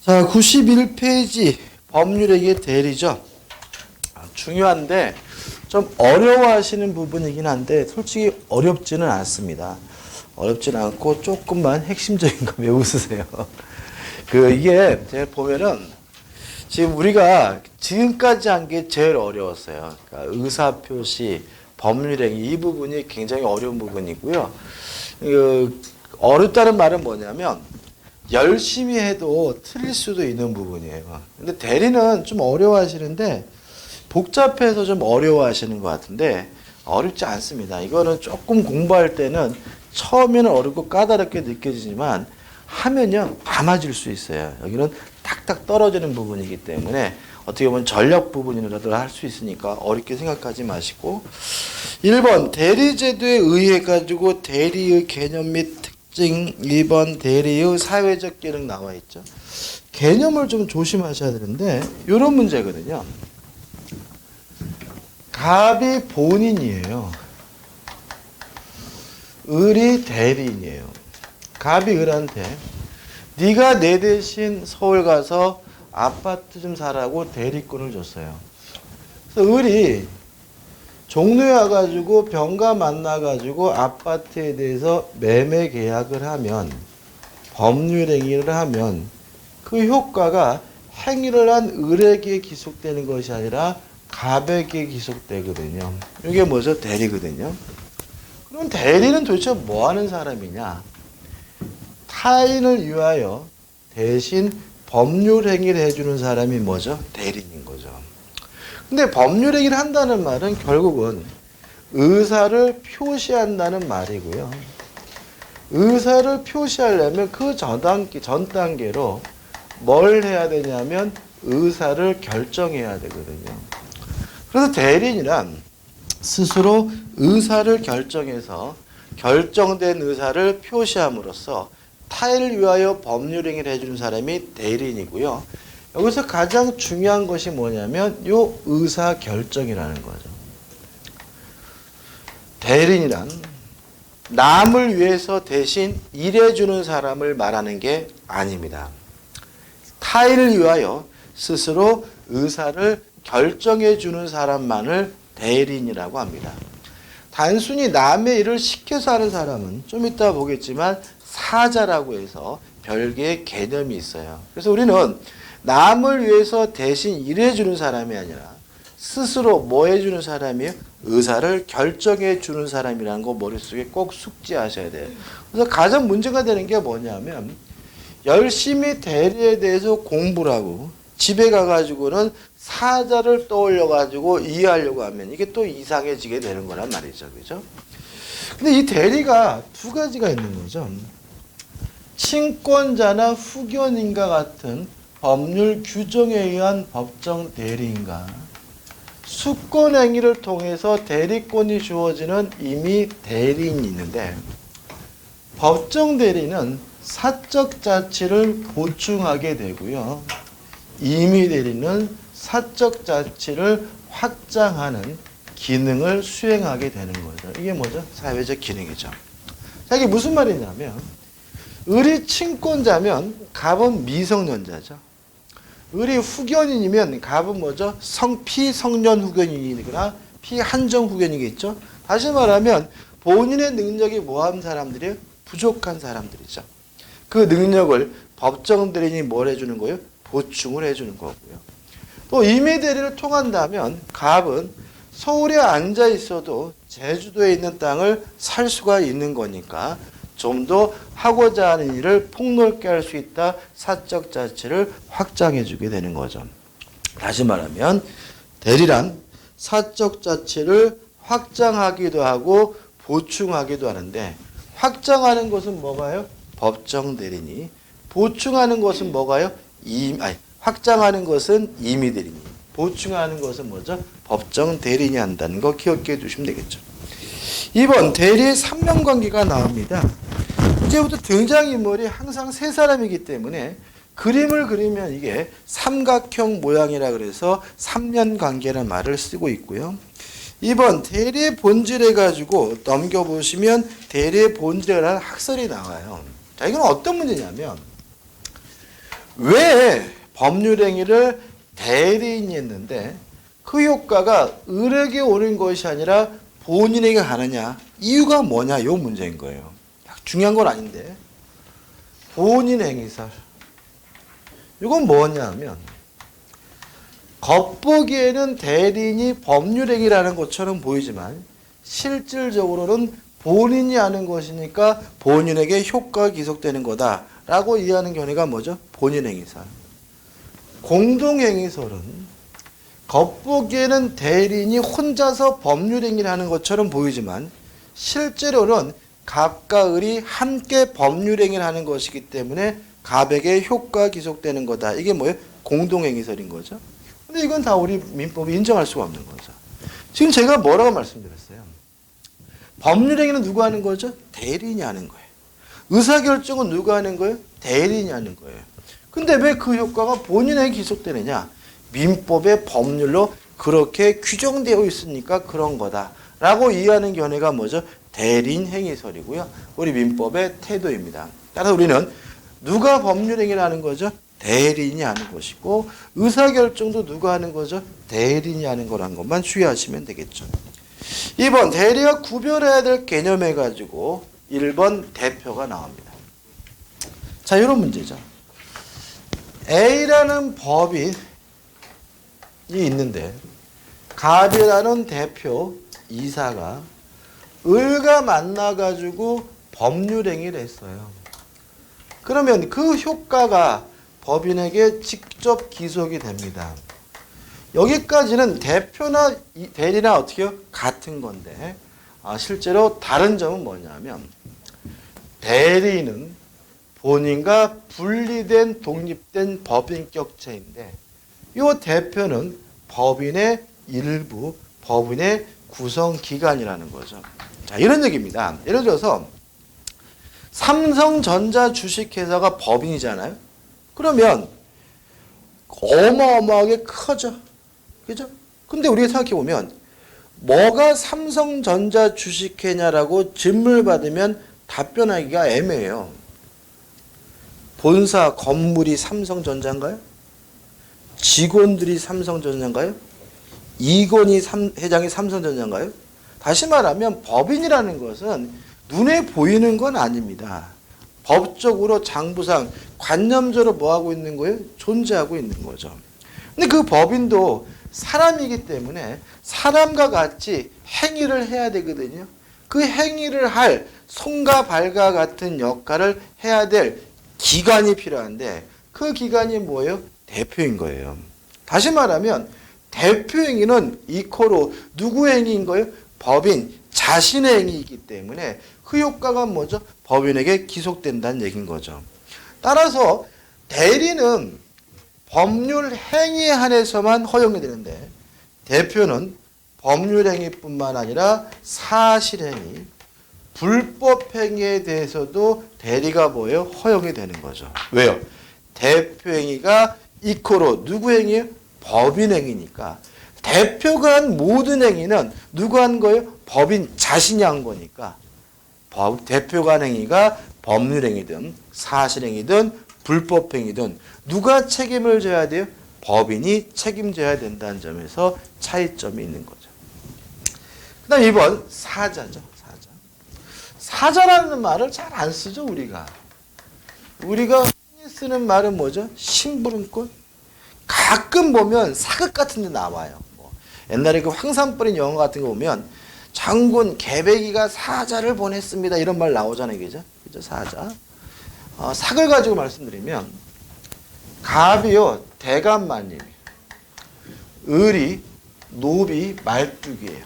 자, 91페이지 법률행위 대리죠. 중요한데 좀 어려워하시는 부분이긴 한데 솔직히 어렵지는 않습니다. 어렵지는 않고 조금만 핵심적인 거 외우세요. 이게 제가 보면은 지금 우리가 지금까지 한 게 제일 어려웠어요. 그러니까 의사표시, 법률행위 이 부분이 굉장히 어려운 부분이고요. 어렵다는 말은 뭐냐면 열심히 해도 틀릴 수도 있는 부분이에요. 근데 대리는 좀 어려워하시는데 복잡해서 좀 어려워하시는 것 같은데 어렵지 않습니다. 이거는 조금 공부할 때는 처음에는 어렵고 까다롭게 느껴지지만 하면요 다 맞을 수 있어요. 여기는 탁탁 떨어지는 부분이기 때문에 어떻게 보면 전략 부분이라도 할 수 있으니까 어렵게 생각하지 마시고 1번 대리제도에 의해 가지고 대리의 개념 및 특징 2번 대리의 사회적 기능 나와 있죠. 개념을 좀 조심하셔야 되는데 이런 문제거든요. 갑이 본인이에요. 을이 대리인이에요. 갑이 을한테 네가 내 대신 서울 가서 아파트 좀 사라고 대리권을 줬어요. 그래서 을이 종로에 와가지고 병가 만나가지고 아파트에 대해서 매매 계약을 하면 법률행위를 하면 그 효과가 행위를 한 을에게 기속되는 것이 아니라 갑에게 기속되거든요. 이게 뭐죠? 대리거든요. 그럼 대리는 도대체 뭐 하는 사람이냐? 타인을 위하여 대신 법률 행위를 해주는 사람이 뭐죠? 대리인인 거죠. 근데 법률 행위를 한다는 말은 결국은 의사를 표시한다는 말이고요. 의사를 표시하려면 그 전 단계로 뭘 해야 되냐면 의사를 결정해야 되거든요. 그래서 대리인이란 스스로 의사를 결정해서 결정된 의사를 표시함으로써 타인을 위하여 법률 행위를 해주는 사람이 대리인이고요. 여기서 가장 중요한 것이 뭐냐면 요 의사 결정이라는 거죠. 대리인이란 남을 위해서 대신 일해주는 사람을 말하는 게 아닙니다. 타인을 위하여 스스로 의사를 결정해주는 사람만을 대리인이라고 합니다. 단순히 남의 일을 시켜서 하는 사람은 좀 이따 보겠지만 사자라고 해서 별개의 개념이 있어요. 그래서 우리는 남을 위해서 대신 일해주는 사람이 아니라 스스로 뭐 해주는 사람이에요? 의사를 결정해주는 사람이라는 거 머릿속에 꼭 숙지하셔야 돼요. 그래서 가장 문제가 되는 게 뭐냐면 열심히 대리에 대해서 공부를 하고 집에 가가지고는 사자를 떠올려가지고 이해하려고 하면 이게 또 이상해지게 되는 거란 말이죠. 그죠? 근데 이 대리가 두 가지가 있는 거죠. 친권자나 후견인과 같은 법률 규정에 의한 법정 대리인과 수권 행위를 통해서 대리권이 주어지는 임의 대리인이 있는데 법정 대리는 사적 자치를 보충하게 되고요. 임의 대리는 사적 자치를 확장하는 기능을 수행하게 되는 거죠. 이게 뭐죠? 사회적 기능이죠. 자, 이게 무슨 말이냐면 을이 친권자면 갑은 미성년자죠. 을이 후견인이면 갑은 뭐죠? 피성년 후견인이거나 피한정 후견이겠죠. 다시 말하면 본인의 능력이 뭐한 사람들이에요? 부족한 사람들이죠. 그 능력을 법정 대리인이 뭘 해주는 거예요? 보충을 해주는 거고요. 또 임의 대리를 통한다면 갑은 서울에 앉아 있어도 제주도에 있는 땅을 살 수가 있는 거니까 좀 더 하고자 하는 일을 폭넓게 할 수 있다. 사적 자치를 확장해 주게 되는 거죠. 다시 말하면 대리란 사적 자치를 확장하기도 하고 보충하기도 하는데 확장하는 것은 뭐가요? 법정 대리니 보충하는 것은 뭐가요? 확장하는 것은 임의 대리니 보충하는 것은 뭐죠? 법정 대리인이 한다는 거 기억해 두시면 되겠죠. 2번 대리의 삼면관계가 나옵니다. 이제부터 등장인물이 항상 세 사람이기 때문에 그림을 그리면 이게 삼각형 모양이라 그래서 삼면관계라는 말을 쓰고 있고요. 2번 대리의 본질에 가지고 넘겨보시면 대리의 본질이라는 학설이 나와요. 자, 이건 어떤 문제냐면 왜 법률행위를 대리인이 했는데 그 효과가 을에게 오는 것이 아니라 본인에게 가느냐? 이유가 뭐냐? 이 문제인 거예요. 중요한 건 아닌데. 본인 행위설. 이건 뭐냐면 겉보기에는 대리인이 법률행위라는 것처럼 보이지만 실질적으로는 본인이 하는 것이니까 본인에게 효과가 기속되는 거다라고 이해하는 견해가 뭐죠? 본인행위설. 공동행위설은 겉보기에는 대리인이 혼자서 법률행위를 하는 것처럼 보이지만 실제로는 갑과 을이 함께 법률행위를 하는 것이기 때문에 갑에게 효과가 기속되는 거다. 이게 뭐예요? 공동행위설인 거죠. 근데 이건 다 우리 민법이 인정할 수가 없는 거죠. 지금 제가 뭐라고 말씀드렸어요? 법률행위는 누가 하는 거죠? 대리인이 하는 거예요. 의사결정은 누가 하는 거예요? 대리인이 하는 거예요. 근데 왜 그 효과가 본인에게 기속되느냐? 민법의 법률로 그렇게 규정되어 있으니까 그런 거다라고 이해하는 견해가 뭐죠? 대리인 행위설이고요. 우리 민법의 태도입니다. 따라서 우리는 누가 법률행위를 하는 거죠? 대리인이 하는 것이고 의사결정도 누가 하는 거죠? 대리인이 하는 거라는 것만 주의하시면 되겠죠. 2번 대리가 구별해야 될 개념해 가지고 1번 대표가 나옵니다. 자, 이런 문제죠. A라는 법이 있는데 갑이라는 대표 이사가 을과 만나 가지고 법률행위를 했어요. 그러면 그 효과가 법인에게 직접 기속이 됩니다. 여기까지는 대표나 대리나 어떻게 해요? 같은 건데 실제로 다른 점은 뭐냐면 대리인은 본인과 분리된 독립된 법인격체인데 이 대표는 법인의 일부, 법인의 구성기관이라는 거죠. 자, 이런 얘기입니다. 예를 들어서 삼성전자 주식회사가 법인이잖아요. 그러면 어마어마하게 커져. 그죠? 근데 우리가 생각해보면 뭐가 삼성전자 주식회냐라고 질문을 받으면 답변하기가 애매해요. 본사 건물이 삼성전자인가요? 직원들이 삼성전자인가요? 이건희 회장이 삼성전자인가요? 다시 말하면 법인이라는 것은 눈에 보이는 건 아닙니다. 법적으로 장부상 관념적으로 뭐 하고 있는 거예요? 존재하고 있는 거죠. 근데 그 법인도 사람이기 때문에 사람과 같이 행위를 해야 되거든요. 그 행위를 할 손과 발과 같은 역할을 해야 될 기관이 필요한데 그 기관이 뭐예요? 대표인 거예요. 다시 말하면 대표 행위는 이코로 누구의 행위인 거예요? 법인 자신의 행위이기 때문에 그 효과가 뭐죠? 법인에게 기속된다는 얘기인 거죠. 따라서 대리는 법률 행위에 한해서만 허용이 되는데 대표는 법률 행위뿐만 아니라 사실행위, 불법 행위에 대해서도 대리가 뭐예요? 허용이 되는 거죠. 왜요? 대표 행위가 이코로 누구 행위예요? 법인 행위니까 대표가 한 모든 행위는 누가 한 거예요? 법인 자신이 한 거니까 대표가 한 행위가 법률 행위든 사실 행위든 불법 행위든 누가 책임을 져야 돼요? 법인이 책임져야 된다는 점에서 차이점이 있는 거죠. 그 다음 2번 사자죠. 사자라는 말을 잘 안 쓰죠, 우리가. 우리가 흔히 쓰는 말은 뭐죠? 심부름꾼. 가끔 보면 사극 같은 데 나와요. 옛날에 그 황산벌인 영화 같은 거 보면 장군 개배기가 사자를 보냈습니다. 이런 말 나오잖아요. 그죠? 사자. 사극을 가지고 말씀드리면 갑이요. 대감마님. 을이 노비 말뚝이에요.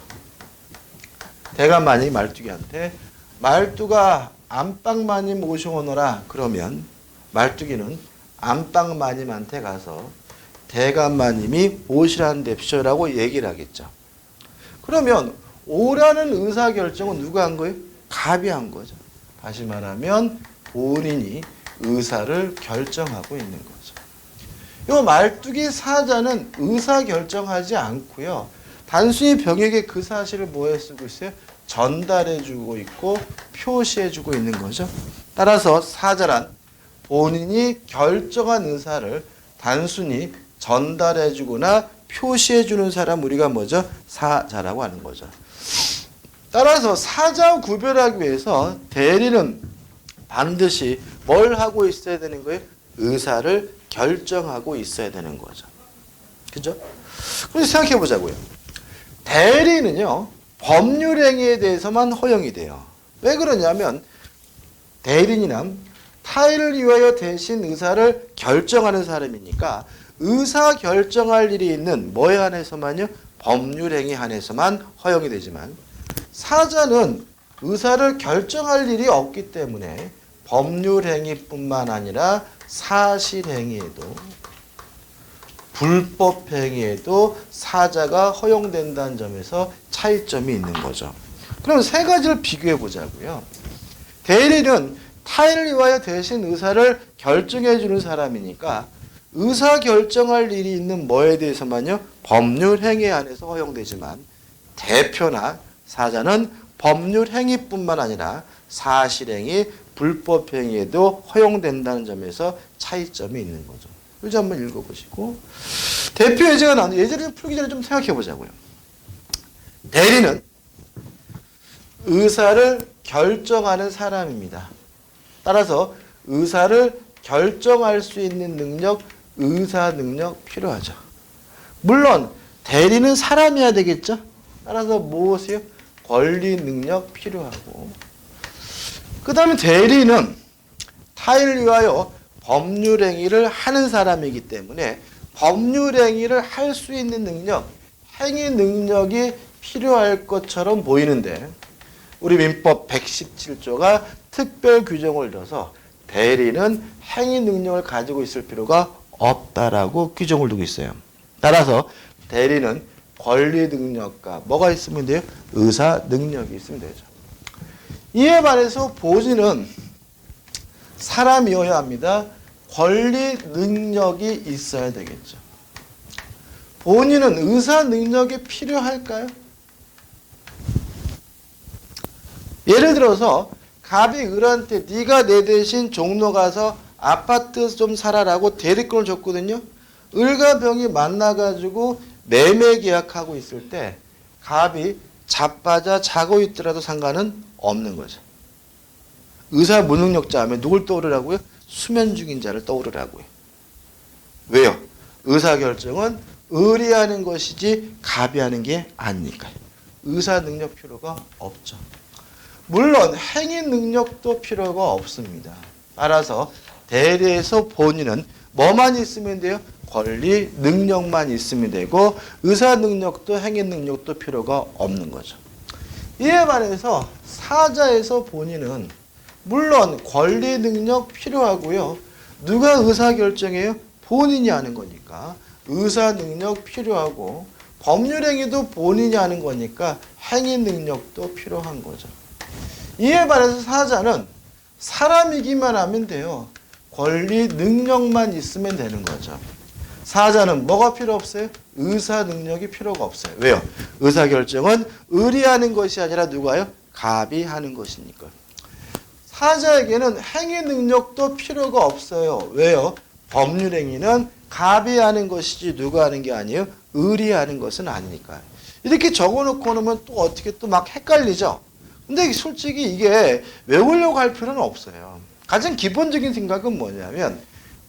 대감마님이 말뚝이한테 말뚝아 안방마님 모셔오너라. 그러면 말뚝이는 안방마님한테 가서 대감마님이 오시라는 뎁쇼라고 얘기를 하겠죠. 그러면 오라는 의사결정은 누가 한 거예요? 갑이 한 거죠. 다시 말하면 본인이 의사를 결정하고 있는 거죠. 이 말뚝이 사자는 의사결정하지 않고요. 단순히 병에게 그 사실을 뭐에 쓰고 있어요? 전달해주고 있고 표시해주고 있는 거죠. 따라서 사자란 본인이 결정한 의사를 단순히 전달해주거나 표시해주는 사람 우리가 뭐죠? 사자라고 하는 거죠. 따라서 사자와 구별하기 위해서 대리는 반드시 뭘 하고 있어야 되는 거예요? 의사를 결정하고 있어야 되는 거죠. 그죠? 그래서 생각해 보자고요. 대리는요, 법률 행위에 대해서만 허용이 돼요. 왜 그러냐면 대리인이란 타인을 위하여 대신 의사를 결정하는 사람이니까 의사 결정할 일이 있는 뭐에 한해서만요? 법률 행위 한해서만 허용이 되지만 사자는 의사를 결정할 일이 없기 때문에 법률 행위뿐만 아니라 사실 행위에도 불법 행위에도 사자가 허용된다는 점에서 차이점이 있는 거죠. 그럼 세 가지를 비교해 보자고요. 대리는 타인을 위하여 대신 의사를 결정해 주는 사람이니까 의사 결정할 일이 있는 뭐에 대해서만요? 법률 행위 안에서 허용되지만 대표나 사자는 법률 행위뿐만 아니라 사실 행위, 불법 행위에도 허용된다는 점에서 차이점이 있는 거죠. 이제 한번 읽어보시고 대표 예제가 나오는데 예제를 풀기 전에 좀 생각해 보자고요. 대리는 의사를 결정하는 사람입니다. 따라서 의사를 결정할 수 있는 능력, 의사 능력 필요하죠. 물론 대리는 사람이어야 되겠죠. 따라서 무엇이요? 권리 능력 필요하고 그 다음에 대리는 타인을 위하여 법률 행위를 하는 사람이기 때문에 법률 행위를 할 수 있는 능력, 행위 능력이 필요할 것처럼 보이는데 우리 민법 117조가 특별 규정을 둬서 대리는 행위 능력을 가지고 있을 필요가 없다라고 규정을 두고 있어요. 따라서 대리는 권리 능력과 뭐가 있으면 돼요? 의사 능력이 있으면 되죠. 이에 반해서 본인은 사람이어야 합니다. 권리 능력이 있어야 되겠죠. 본인은 의사 능력이 필요할까요? 예를 들어서 갑이 을한테 네가 내 대신 종로 가서 아파트 좀 사라라고 대리권을 줬거든요. 을과 병이 만나가지고 매매 계약하고 있을 때 갑이 자빠져 자고 있더라도 상관은 없는 거죠. 의사 무능력자 하면 누굴 떠오르라고요? 수면 중인 자를 떠오르라고요. 왜요? 의사결정은 을이 하는 것이지 갑이 하는 게 아니니까요. 의사 능력 필요가 없죠. 물론 행위 능력도 필요가 없습니다. 따라서 대리에서 본인은 뭐만 있으면 돼요? 권리 능력만 있으면 되고 의사 능력도 행위 능력도 필요가 없는 거죠. 이에 반해서 사자에서 본인은 물론 권리 능력 필요하고요. 누가 의사결정해요? 본인이 하는 거니까 의사 능력 필요하고 법률 행위도 본인이 하는 거니까 행위 능력도 필요한 거죠. 이에 반해서 사자는 사람이기만 하면 돼요. 권리 능력만 있으면 되는 거죠. 사자는 뭐가 필요 없어요? 의사 능력이 필요가 없어요. 왜요? 의사결정은 을이 하는 것이 아니라 누가요? 갑이 하는 것이니까. 사자에게는 행위 능력도 필요가 없어요. 왜요? 법률 행위는 갑이 하는 것이지 누가 하는 게 아니에요? 을이 하는 것은 아니니까요. 이렇게 적어놓고 놓으면 또 어떻게 또 막 헷갈리죠? 근데 솔직히 이게 외우려고 할 필요는 없어요. 가장 기본적인 생각은 뭐냐면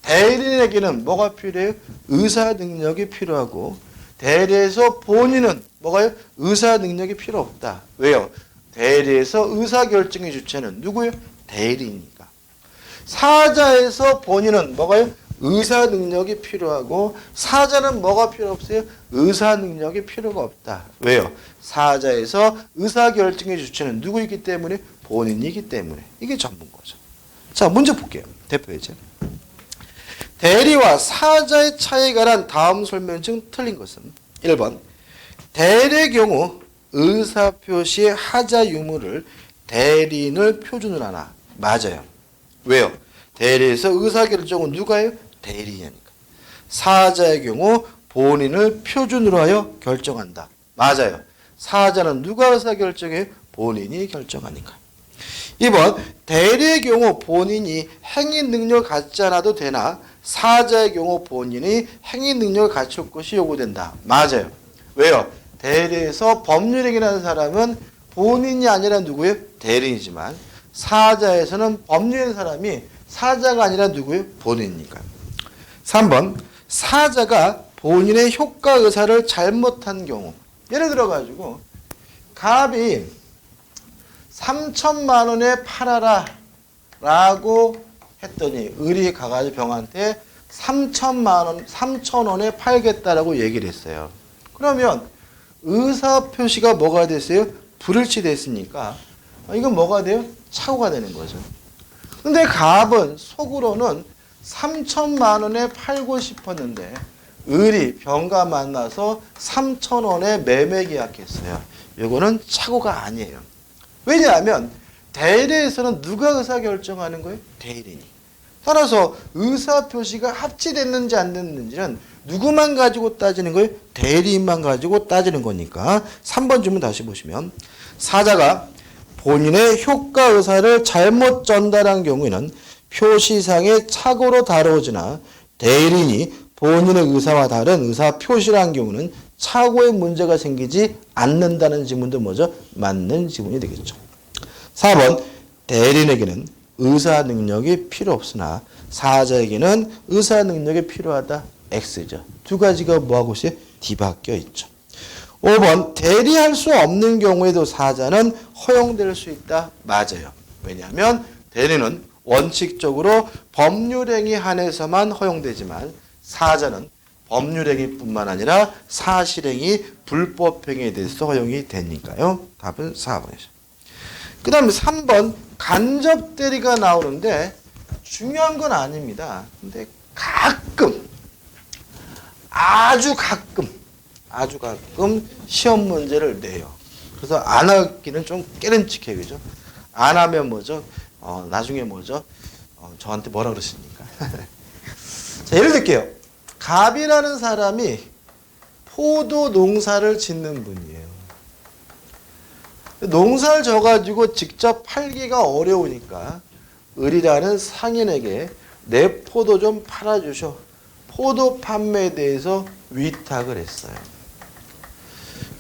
대리인에게는 뭐가 필요해요? 의사 능력이 필요하고 대리에서 본인은 뭐가요? 의사 능력이 필요 없다. 왜요? 대리에서 의사결정의 주체는 누구예요? 대리니까. 사자에서 본인은 뭐가요? 의사 능력이 필요하고 사자는 뭐가 필요 없어요? 의사 능력이 필요가 없다. 왜요? 사자에서 의사결정의 주체는 누구이기 때문에? 본인이기 때문에. 이게 전부인 거죠. 자, 문제 볼게요. 대표 예제. 대리와 사자의 차이에 관한 다음 설명 중 틀린 것은 1번 대리의 경우 의사표시의 하자 유무를 대리인을 표준으로 하나. 맞아요. 왜요? 대리에서 의사결정은 누가 해요? 대리인이니까. 사자의 경우 본인을 표준으로 하여 결정한다. 맞아요. 사자는 누가 의사결정해요? 본인이 결정하니까. 2번 대리의 경우 본인이 행위 능력을 갖지 않아도 되나 사자의 경우 본인이 행위 능력을 갖출 것이 요구된다. 맞아요. 왜요? 대리에서 법률행위라는 사람은 본인이 아니라 누구예요? 대리이지만 사자에서는 법률인 사람이 사자가 아니라 누구예요? 본인이니까. 3번 사자가 본인의 효과 의사를 잘못한 경우. 예를 들어 가지고 갑이 3천만 원에 팔아라 라고 했더니 을이 가가지고 병한테 3,000원에 팔겠다라고 얘기를 했어요. 그러면 의사표시가 뭐가 됐어요? 불일치됐으니까 이건 뭐가 돼요? 착오가 되는 거죠. 근데 갑은 속으로는 3천만 원에 팔고 싶었는데 을이 병과 만나서 3,000원에 매매 계약했어요. 이거는 착오가 아니에요. 왜냐하면 대리에서는 누가 의사결정하는 거예요? 대리인이. 따라서 의사표시가 합치됐는지 안 됐는지는 누구만 가지고 따지는 거예요? 대리인만 가지고 따지는 거니까 3번 질문 다시 보시면 사자가 본인의 효과 의사를 잘못 전달한 경우에는 표시상의 착오로 다뤄지나 대리인이 본인의 의사와 다른 의사 표시를 한 경우는 착오의 문제가 생기지 않는다는 지문도 뭐죠? 맞는 지문이 되겠죠. 4번 대리인에게는 의사 능력이 필요 없으나 사자에게는 의사 능력이 필요하다. X죠. 두 가지가 뭐하고 있어요? 뒤바뀌어 있죠. 5번 대리할 수 없는 경우에도 사자는 허용될 수 있다. 맞아요. 왜냐하면 대리는 원칙적으로 법률행위 한해서만 허용되지만 사자는 법률행위뿐만 아니라 사실행위, 불법행위에 대해서 허용이 되니까요. 답은 4번이죠. 그 다음에 3번 간접대리가 나오는데 중요한 건 아닙니다. 근데 가끔 아주 가끔 시험 문제를 내요. 그래서 안 하기는 좀 깨름칙해, 그죠? 안 하면 뭐죠? 나중에 뭐죠? 저한테 뭐라 그러십니까? 자, 예를 들게요. 갑이라는 사람이 포도 농사를 짓는 분이에요. 농사를 져가지고 직접 팔기가 어려우니까 을이라는 상인에게 내 포도 좀 팔아주셔. 포도 판매에 대해서 위탁을 했어요.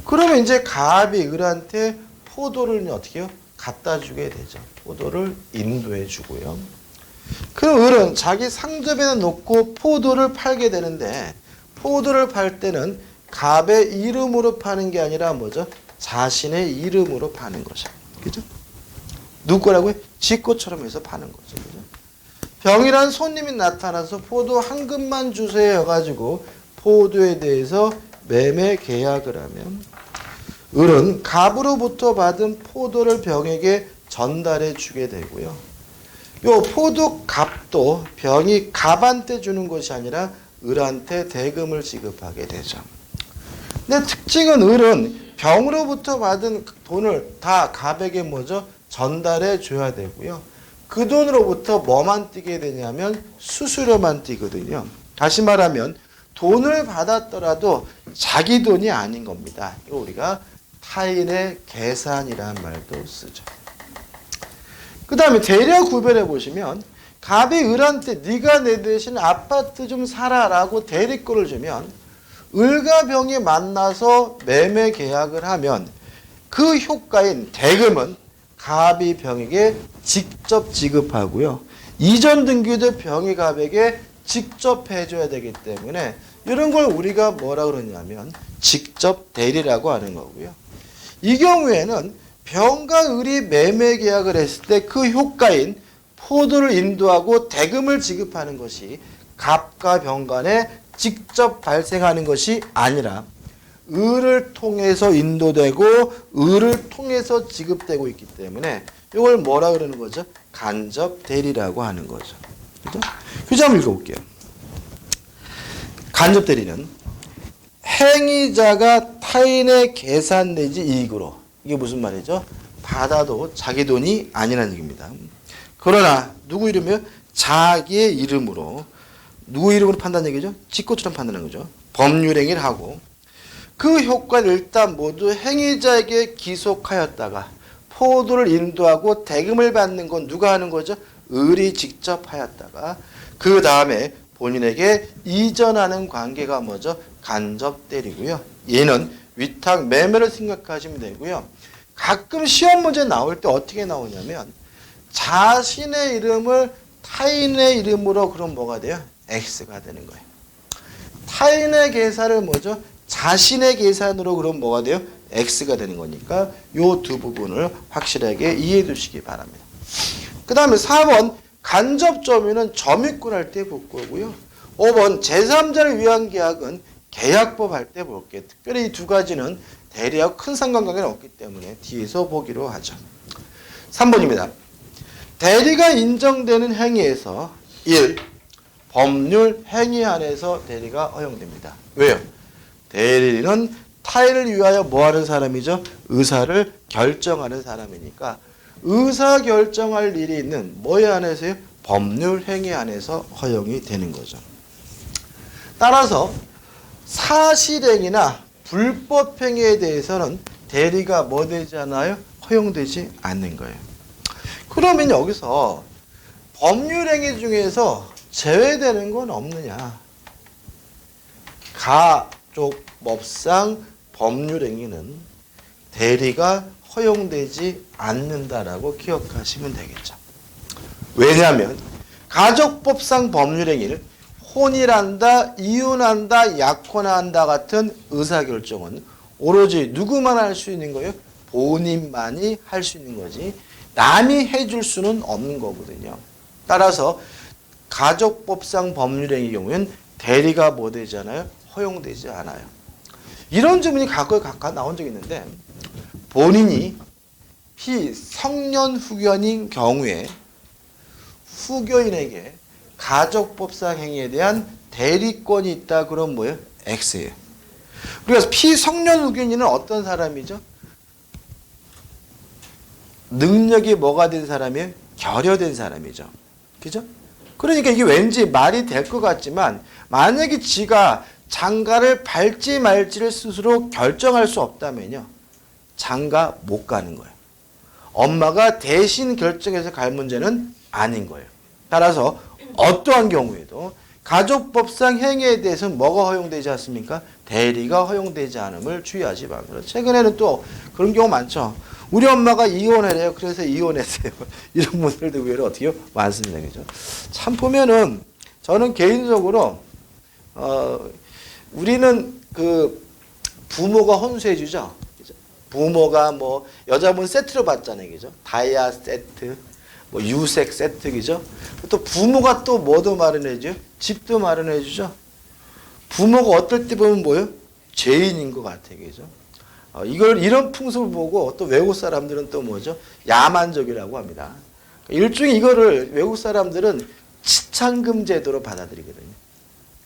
그러면 이제 갑이 을한테 포도를 어떻게 해요? 갖다 주게 되죠. 포도를 인도해 주고요. 그럼 을은 자기 상점에 놓고 포도를 팔게 되는데 포도를 팔 때는 갑의 이름으로 파는 게 아니라 뭐죠? 자신의 이름으로 파는 거죠. 그죠? 누구 거라고요? 지 것처럼 해서 파는 거죠. 그죠? 병이란 손님이 나타나서 포도 한 금만 주세요 해가지고 포도에 대해서 매매 계약을 하면 을은 갑으로부터 받은 포도를 병에게 전달해 주게 되고요. 요 포도 값도 병이 갑한테 주는 것이 아니라 을한테 대금을 지급하게 되죠. 근데 특징은 을은 병으로부터 받은 돈을 다 갑에게 뭐죠? 전달해 줘야 되고요. 그 돈으로부터 뭐만 띄게 되냐면 수수료만 띄거든요. 다시 말하면 돈을 받았더라도 자기 돈이 아닌 겁니다. 이거 우리가 타인의 계산이라는 말도 쓰죠. 그 다음에 대략 구별해 보시면 갑이 을한테 네가 내 대신 아파트 좀 사라라고 대리권을 주면 을과 병이 만나서 매매 계약을 하면 그 효과인 대금은 갑이 병에게 직접 지급하고요. 이전 등기도 병이 갑에게 직접 해줘야 되기 때문에 이런 걸 우리가 뭐라 그러냐면 직접 대리라고 하는 거고요. 이 경우에는 병과 을이 매매 계약을 했을 때 그 효과인 포도를 인도하고 대금을 지급하는 것이 갑과 병 간에 직접 발생하는 것이 아니라 을을 통해서 인도되고 을을 통해서 지급되고 있기 때문에 이걸 뭐라 그러는 거죠? 간접 대리라고 하는 거죠. 그죠? 휴지 한번 읽어볼게요. 간접 대리는 행위자가 타인의 계산 내지 이익으로, 이게 무슨 말이죠? 받아도 자기 돈이 아니라는 얘기입니다. 그러나 누구 이름이요? 자기의 이름으로, 누구 이름으로 판다는 얘기죠? 지 것처럼 판다는 거죠. 법률행위를 하고 그 효과를 일단 모두 행위자에게 기속하였다가 효도를 인도하고 대금을 받는 건 누가 하는 거죠? 을이 직접 하였다가 그 다음에 본인에게 이전하는 관계가 뭐죠? 간접 대리고요. 얘는 위탁 매매를 생각하시면 되고요. 가끔 시험 문제 나올 때 어떻게 나오냐면 자신의 이름을 타인의 이름으로 그럼 뭐가 돼요? X가 되는 거예요. 타인의 계산을 뭐죠? 자신의 계산으로 그럼 뭐가 돼요? X가 되는 거니까 요 두 부분을 확실하게 이해해 두시기 바랍니다. 그 다음에 4번 간접 점유는 점유권 할 때 볼 거고요. 5번 제3자를 위한 계약은 계약법 할 때 볼게요. 특별히 이 두 가지는 대리하고 큰 상관관계는 없기 때문에 뒤에서 보기로 하죠. 3번입니다. 대리가 인정되는 행위에서 1. 법률 행위 안에서 대리가 허용됩니다. 왜요? 대리는 타인을 위하여 뭐하는 사람이죠? 의사를 결정하는 사람이니까 의사 결정할 일이 있는 뭐에 안에서요? 법률 행위 안에서 허용이 되는 거죠. 따라서 사실행위나 불법 행위에 대해서는 대리가 뭐 되지 않아요? 허용되지 않는 거예요. 그러면 여기서 법률 행위 중에서 제외되는 건 없느냐? 가족법상 법률 행위는 대리가 허용되지 않는다라고 기억하시면 되겠죠. 왜냐하면 가족법상 법률 행위를 혼인한다, 이혼한다, 약혼한다 같은 의사결정은 오로지 누구만 할 수 있는 거예요? 본인만이 할 수 있는 거지 남이 해줄 수는 없는 거거든요. 따라서 가족법상 법률행위의 경우에는 대리가 뭐 되잖아요? 허용되지 않아요. 이런 질문이 과거에 각각 나온 적이 있는데 본인이 피성년 후견인 경우에 후견인에게 가족법상 행위에 대한 대리권이 있다. 그럼 뭐예요? X예요. 그래서 피성년 후견인은 어떤 사람이죠? 능력이 뭐가 된 사람이에요? 결여된 사람이죠. 그죠? 그러니까 이게 왠지 말이 될 것 같지만 만약에 지가 장가를 밟지 말지를 스스로 결정할 수 없다면요. 장가 못 가는 거예요. 엄마가 대신 결정해서 갈 문제는 아닌 거예요. 따라서 어떠한 경우에도 가족법상 행위에 대해서는 뭐가 허용되지 않습니까? 대리가 허용되지 않음을 주의하시 바랍니다. 최근에는 또 그런 경우 많죠. 우리 엄마가 이혼을 해요. 그래서 이혼했어요. 이런 분들도 의외로 어떻게 많습니다. 그죠? 참 보면은 저는 개인적으로 우리는 그 부모가 혼수해 주죠. 부모가 뭐 여자분 세트로 받잖아요. 그죠? 다이아 세트, 뭐 유색 세트 그죠? 또 부모가 또 뭐도 마련해 줘요? 집도 마련해 주죠. 부모가 어떨 때 보면 뭐예요? 죄인인 것 같아요. 그죠? 이런 풍습을 보고 또 외국 사람들은 또 뭐죠? 야만적이라고 합니다. 일종의 이거를 외국 사람들은 지참금 제도로 받아들이거든요.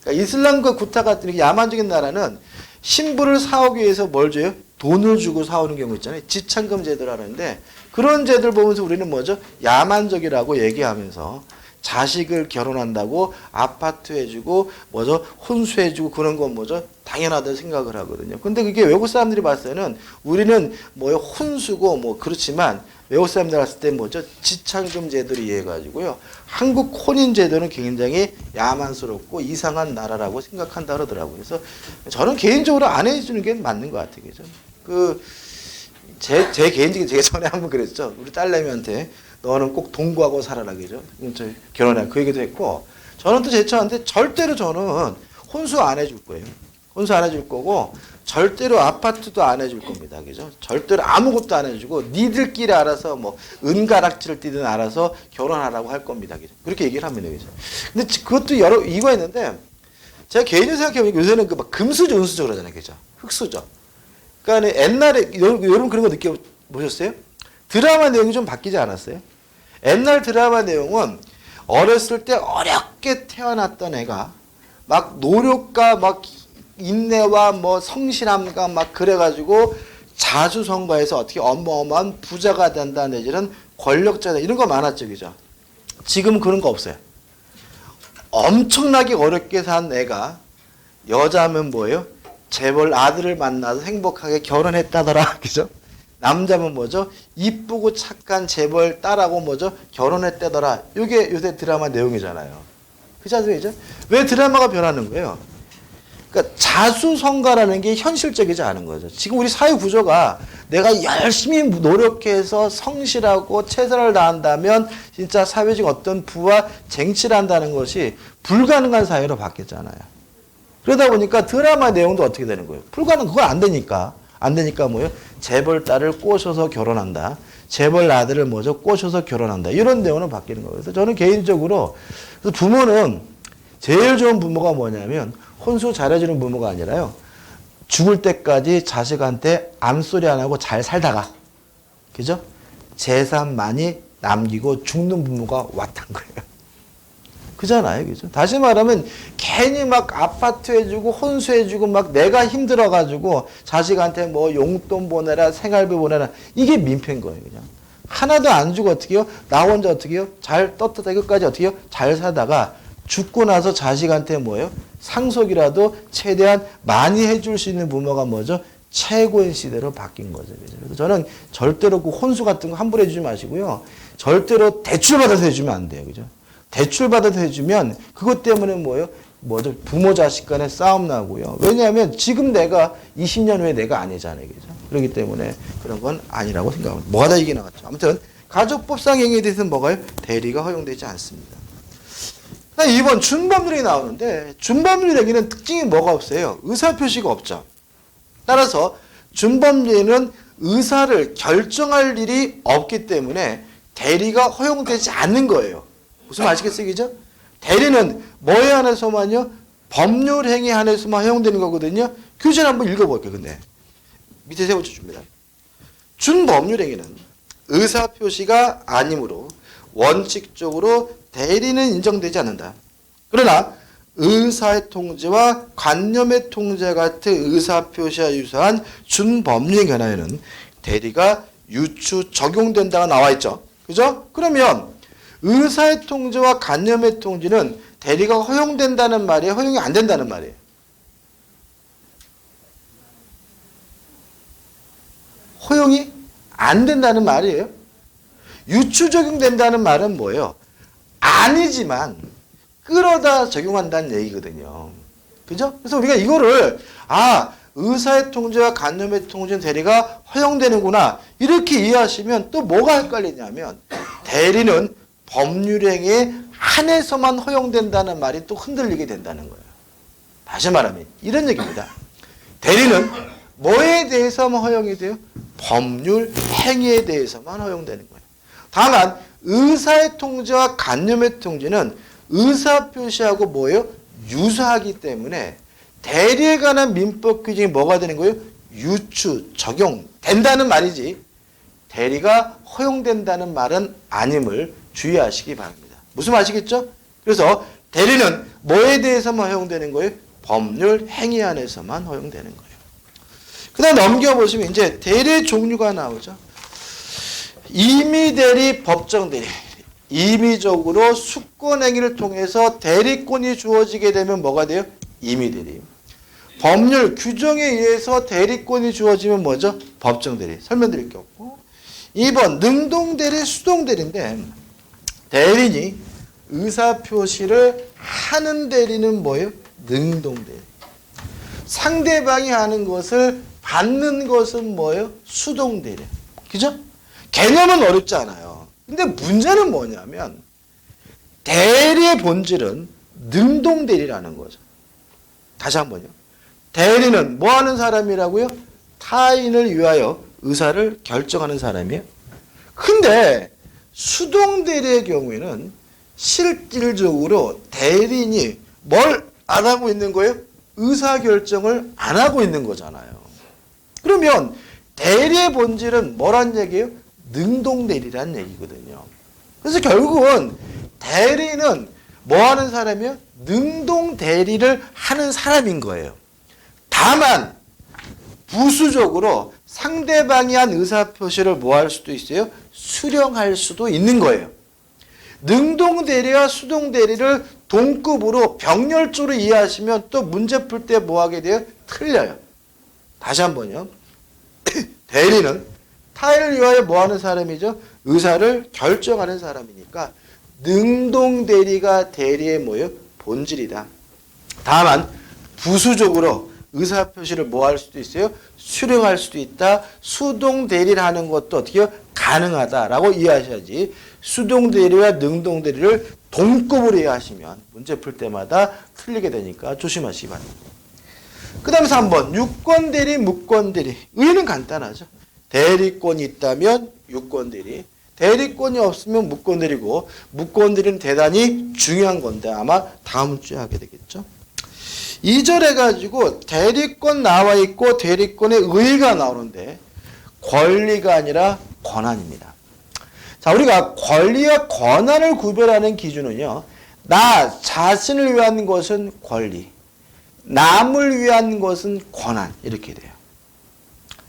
그러니까 이슬람과 구타 같은 야만적인 나라는 신부를 사오기 위해서 뭘 줘요? 돈을 주고 사오는 경우 있잖아요. 지참금 제도라는데 그런 제도를 보면서 우리는 뭐죠? 야만적이라고 얘기하면서 자식을 결혼한다고 아파트 해주고 뭐죠? 혼수해주고 그런 건 뭐죠? 당연하다고 생각을 하거든요. 근데 그게 외국 사람들이 봤을 때는 우리는 뭐 혼수고 뭐 그렇지만 외국 사람들 봤을 때 뭐죠? 지참금 제도를 이해해가지고요. 한국 혼인 제도는 굉장히 야만스럽고 이상한 나라라고 생각한다 그러더라고요. 그래서 저는 개인적으로 안 해주는 게 맞는 것 같아요. 그죠? 제 개인적인 제가 전에 한번 그랬죠. 우리 딸내미한테 너는 꼭 동거하고 살아라 그죠? 결혼해 그 얘기도 했고 저는 또 제 처한테 절대로 저는 혼수 안 해줄 거예요. 혼수 안 해줄 거고 절대로 아파트도 안 해줄 겁니다. 그죠? 절대로 아무것도 안 해주고 니들끼리 알아서 뭐 은가락지를 뛰든 알아서 결혼하라고 할 겁니다. 그죠? 그렇게 얘기를 합니다. 그죠? 근데 그것도 여러 이유가 있는데 제가 개인적으로 생각해보니까 요새는 그 막 금수저 은수저 그러잖아요. 그죠? 흙수저. 그러니까 옛날에 여러분 그런 거 느껴보셨어요? 드라마 내용이 좀 바뀌지 않았어요? 옛날 드라마 내용은 어렸을 때 어렵게 태어났던 애가 막 노력과 막 인내와 뭐 성실함과 막 그래가지고 자수성가해서 어떻게 어마어마한 부자가 된다 내지는 권력자다 이런 거 많았죠. 그죠? 지금은 그런 거 없어요. 엄청나게 어렵게 산 애가 여자면 뭐예요? 재벌 아들을 만나서 행복하게 결혼했다더라. 그죠? 남자면 뭐죠? 이쁘고 착한 재벌 딸하고 뭐죠? 결혼했대더라. 이게 요새 드라마 내용이잖아요. 그렇지 않습니까? 왜 드라마가 변하는 거예요? 그러니까 자수성가라는 게 현실적이지 않은 거죠. 지금 우리 사회 구조가 내가 열심히 노력해서 성실하고 최선을 다한다면 진짜 사회적 어떤 부와 쟁취를 한다는 것이 불가능한 사회로 바뀌었잖아요. 그러다 보니까 드라마 내용도 어떻게 되는 거예요? 그건 안 되니까. 안 되니까 뭐예요? 재벌 딸을 꼬셔서 결혼한다. 재벌 아들을 뭐죠? 꼬셔서 결혼한다. 이런 내용은 바뀌는 거예요. 그래서 저는 개인적으로 부모는 제일 좋은 부모가 뭐냐면 혼수 잘해주는 부모가 아니라요. 죽을 때까지 자식한테 암소리 안 하고 잘 살다가, 그죠? 재산 많이 남기고 죽는 부모가 왔단 거예요. 그잖아요. 그죠? 다시 말하면 괜히 막 아파트 해주고 혼수 해주고 막 내가 힘들어가지고 자식한테 뭐 용돈 보내라 생활비 보내라 이게 민폐인 거예요. 그냥. 하나도 안 주고 어떻게 해요? 나 혼자 어떻게 해요? 잘 떳떳하게 끝까지 어떻게 해요? 잘 살다가 죽고 나서 자식한테 뭐예요? 상속이라도 최대한 많이 해줄 수 있는 부모가 뭐죠? 최고의 시대로 바뀐 거죠. 그래서 저는 절대로 그 혼수 같은 거 함부로 해주지 마시고요. 절대로 대출받아서 해주면 안 돼요. 그죠? 대출받아서 해주면 그것 때문에 뭐죠? 부모 자식 간에 싸움 나고요. 왜냐하면 지금 내가 20년 후에 내가 아니잖아요. 그죠? 그렇기 때문에 그런 건 아니라고 생각합니다. 뭐가 다 이게 나갔죠. 아무튼 가족법상 행위에 대해서는 뭐가요? 대리가 허용되지 않습니다. 2번 준법률이 나오는데 준법률에게는 특징이 뭐가 없어요? 의사표시가 없죠. 따라서 준법률에는 의사를 결정할 일이 없기 때문에 대리가 허용되지 않는 거예요. 무슨 말 아시겠어요? 그죠? 대리는 뭐에 한해서만요? 법률 행위에 한해서만 허용되는 거거든요. 교재를 한번 읽어볼게요. 근데 밑에 세 번째 줍니다. 준법률 행위는 의사표시가 아니므로 원칙적으로 대리는 인정되지 않는다. 그러나 의사의 통지와 관념의 통지와 같은 의사표시와 유사한 준법률 견해에는 대리가 유추 적용된다가 나와 있죠. 그죠? 그러면 의사의 통지와 관념의 통지는 대리가 허용된다는 말이에요? 허용이 안 된다는 말이에요? 허용이 안 된다는 말이에요? 유추 적용된다는 말은 뭐예요? 아니지만 끌어다 적용한다는 얘기거든요. 그죠? 그래서 우리가 이거를 의사의 통지와 관념의 통지는 대리가 허용되는구나 이렇게 이해하시면 또 뭐가 헷갈리냐면 대리는 법률행위에 한해서만 허용된다는 말이 또 흔들리게 된다는 거예요. 다시 말하면 이런 얘기입니다. 대리는 뭐에 대해서만 허용이 돼요? 법률 행위에 대해서만 허용되는 거예요. 다만 의사의 통지와 관념의 통지는 의사표시하고 뭐예요? 유사하기 때문에 대리에 관한 민법 규정이 뭐가 되는 거예요? 유추, 적용된다는 말이지 대리가 허용된다는 말은 아님을 주의하시기 바랍니다. 무슨 말이시겠죠? 그래서 대리는 뭐에 대해서만 허용되는 거예요? 법률 행위 안에서만 허용되는 거예요. 그 다음 넘겨보시면 이제 대리의 종류가 나오죠. 임의대리, 법정대리. 임의적으로 수권행위를 통해서 대리권이 주어지게 되면 뭐가 돼요? 임의대리. 법률 규정에 의해서 대리권이 주어지면 뭐죠? 법정대리. 설명드릴 게 없고. 2번 능동대리, 수동대리인데 대리니 의사표시를 하는 대리는 뭐예요? 능동대리. 상대방이 하는 것을 받는 것은 뭐예요? 수동대리. 그죠? 개념은 어렵지 않아요. 근데 문제는 뭐냐면 대리의 본질은 능동대리라는 거죠. 다시 한번요. 대리는 뭐 하는 사람이라고요? 타인을 위하여 의사를 결정하는 사람이에요. 근데 수동대리의 경우에는 실질적으로 대리인이 뭘 안 하고 있는 거예요? 의사결정을 안 하고 있는 거잖아요. 그러면 대리의 본질은 뭐란 얘기예요? 능동대리란 얘기거든요. 그래서 결국은 대리는 뭐 하는 사람이에요? 능동대리를 하는 사람인 거예요. 다만 부수적으로 상대방이 한 의사표시를 뭐 할 수도 있어요? 수령할 수도 있는 거예요. 능동대리와 수동대리를 동급으로 병렬적으로 이해하시면 또 문제 풀 때 뭐 하게 돼요? 틀려요. 다시 한번요. 대리는 타인을 위하여 뭐 하는 사람이죠? 의사를 결정하는 사람이니까 능동대리가 대리의 뭐예요? 본질이다. 다만 부수적으로 의사표시를 뭐 할 수도 있어요? 수령할 수도 있다. 수동대리를 하는 것도 어떻게 가능하다라고 이해하셔야지. 수동대리와 능동대리를 동급으로 이해하시면 문제 풀 때마다 틀리게 되니까 조심하시기 바랍니다. 그 다음에 3번 유권대리, 무권대리. 의는 간단하죠. 대리권이 있다면 유권대리, 대리권이 없으면 무권대리고, 무권대리는 대단히 중요한 건데 아마 다음 주에 하게 되겠죠. 2절 해가지고 대리권 나와 있고 대리권의 의의가 나오는데 권리가 아니라 권한입니다. 자, 우리가 권리와 권한을 구별하는 기준은요, 나 자신을 위한 것은 권리, 남을 위한 것은 권한, 이렇게 돼요.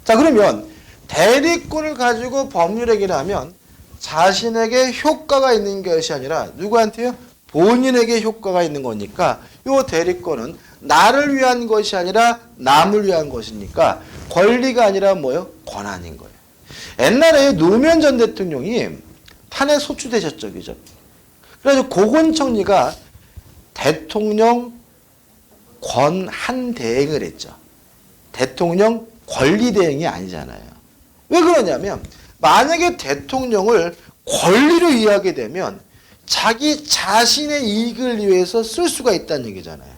자, 그러면 대리권을 가지고 법률행위를 하면 자신에게 효과가 있는 것이 아니라 누구한테요? 본인에게 효과가 있는 거니까 이 대리권은 나를 위한 것이 아니라 남을 위한 것이니까 권리가 아니라 뭐예요? 권한인 거예요. 옛날에 노무현 전 대통령이 탄핵 소추되셨죠, 그죠? 그래서 고건청리가 대통령 권한 대행을 했죠. 대통령 권리 대행이 아니잖아요. 왜 그러냐면 만약에 대통령을 권리로 이해하게 되면 자기 자신의 이익을 위해서 쓸 수가 있다는 얘기잖아요.